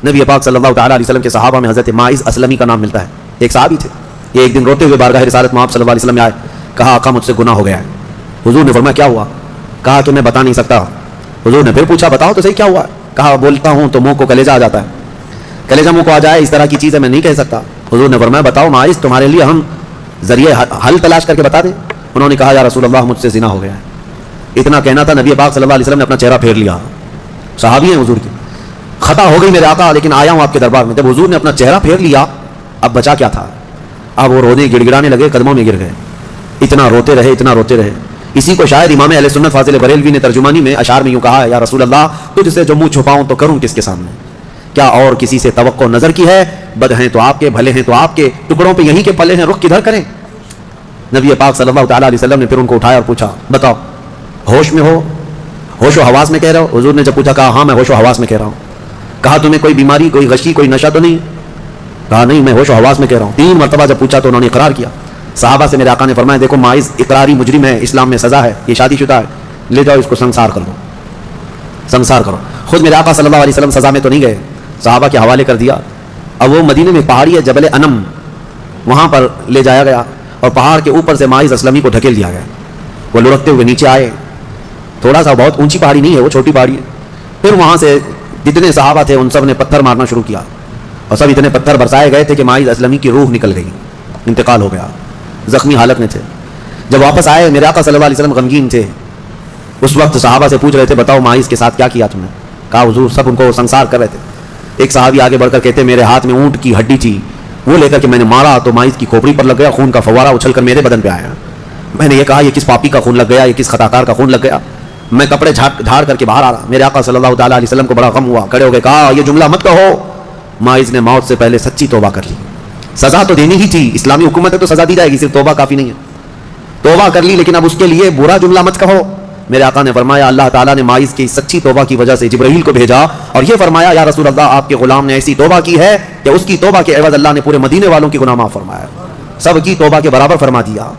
نبی پاک صلی اللہ تعالیٰ علیہ وسلم کے صحابہ میں حضرت ماعز اسلمی کا نام ملتا ہے، ایک صحابی تھے. یہ ایک دن روتے ہوئے بارگاہ رسالت میں آپ صلی اللہ علیہ وسلم میں آئے. کہا آقا مجھ سے گناہ ہو گیا ہے. حضور نے فرمایا کیا ہوا؟ کہا کہ میں بتا نہیں سکتا. حضور نے پھر پوچھا بتاؤ تو صحیح کیا ہوا؟ کہا بولتا ہوں تو منہ کو کلیجہ آ جاتا ہے، کلیجہ منہ کو آ جائے اس طرح کی چیز ہے میں نہیں کہہ سکتا. حضور نے فرمایا بتاؤ ماعز تمہارے لیے ہم ذریعے حل تلاش کر کے بتا دیں. انہوں نے کہا یا رسول اللہ مجھ سے زنا ہو گیا ہے. اتنا کہنا تھا نبی پاک صلی اللہ علیہ وسلم نے اپنا چہرہ پھیر لیا. صحابی ہیں حضور کے. خطا ہو گئی میرے آقا لیکن آیا ہوں آپ کے دربار میں. جب حضور نے اپنا چہرہ پھیر لیا اب بچا کیا تھا؟ اب وہ رونے گڑ گڑانے لگے، قدموں میں گر گئے. اتنا روتے رہے اتنا روتے رہے. اسی کو شاید امام اہل سنت فاضل بریلوی نے ترجمانی میں اشعار میں یوں کہا ہے یا رسول اللہ تجھ سے جو منہ چھپاؤں تو کروں کس کے سامنے؟ کیا اور کسی سے توقع نظر کی ہے؟ بد ہیں تو آپ کے، بھلے ہیں تو آپ کے، ٹکڑوں پہ یہیں کے پلے ہیں، رخ کدھر کریں؟ نبی پاک صلی اللہ تعالیٰ علیہ وسلم نے پھر ان کو اٹھایا اور پوچھا بتاؤ ہوش میں ہو، ہوش و حواس میں کہہ رہے ہو؟ حضور نے جب پوچھا کہا ہاں میں ہوش و حواس میں کہہ رہا ہوں. کہا تمہیں کوئی بیماری، کوئی غشی، کوئی نشہ تو نہیں؟ کہا نہیں میں ہوش و حواس میں کہہ رہا ہوں. 3 مرتبہ جب پوچھا تو انہوں نے اقرار کیا. صحابہ سے میرے آقا نے فرمایا دیکھو ماعز اقراری مجرم ہے، اسلام میں سزا ہے، یہ شادی شدہ ہے، لے جاؤ اس کو سنسار کر دو، سنسار کرو. خود میرے آقا صلی اللہ علیہ وسلم سزا میں تو نہیں گئے، صحابہ کے حوالے کر دیا. اب وہ مدینے میں پہاڑی ہے جبل انم، وہاں پر لے جایا گیا اور پہاڑ کے اوپر سے ماعز اسلمی کو ڈھکیل دیا گیا. وہ لڑکتے ہوئے نیچے آئے. تھوڑا سا بہت اونچی پہاڑی نہیں ہے، وہ چھوٹی پہاڑی ہے. پھر وہاں سے جتنے صحابہ تھے ان سب نے پتھر مارنا شروع کیا اور سب اتنے پتھر برسائے گئے تھے کہ ماعز اسلمی کی روح نکل گئی، انتقال ہو گیا، زخمی حالت میں تھے. جب واپس آئے میرے آقا صلی اللہ علیہ وسلم غمگین تھے. اس وقت صحابہ سے پوچھ رہے تھے بتاؤ ماعز کے ساتھ کیا کیا تم نے؟ کہا حضور سب ان کو سنسار کر رہے تھے. ایک صحابی آگے بڑھ کر کہتے میرے ہاتھ میں اونٹ کی ہڈی تھی، وہ لے کر کے میں نے مارا تو ماعز کی کھوپڑی پر لگ گیا، خون کا فوارہ اچھل کر میرے بدن پہ آیا. میں نے یہ کہا یہ کس پاپی کا خون لگ گیا، یہ کس خطاکار کا خون لگ گیا؟ میں کپڑے جھاڑ کر کے باہر آ رہا. میرے آقا صلی اللہ تعالیٰ علیہ وسلم کو بڑا غم ہوا، کھڑے ہو گئے، کہا یہ جملہ مت کہو. ماعز نے موت سے پہلے سچی توبہ کر لی. سزا تو دینی ہی تھی، اسلامی حکومت ہے تو سزا دی جائے گی، صرف توبہ کافی نہیں ہے. توبہ کر لی لیکن اب اس کے لیے برا جملہ مت کہو. میرے آقا نے فرمایا اللہ تعالیٰ نے ماعز کی سچی توبہ کی وجہ سے جبرائیل کو بھیجا اور یہ فرمایا یا رسول اللہ آپ کے غلام نے ایسی توبہ کی ہے کہ اس کی توبہ کے عوض اللہ نے پورے مدینے والوں کی گناہ معاف فرمایا، سب کی توبہ کے برابر فرما دیا.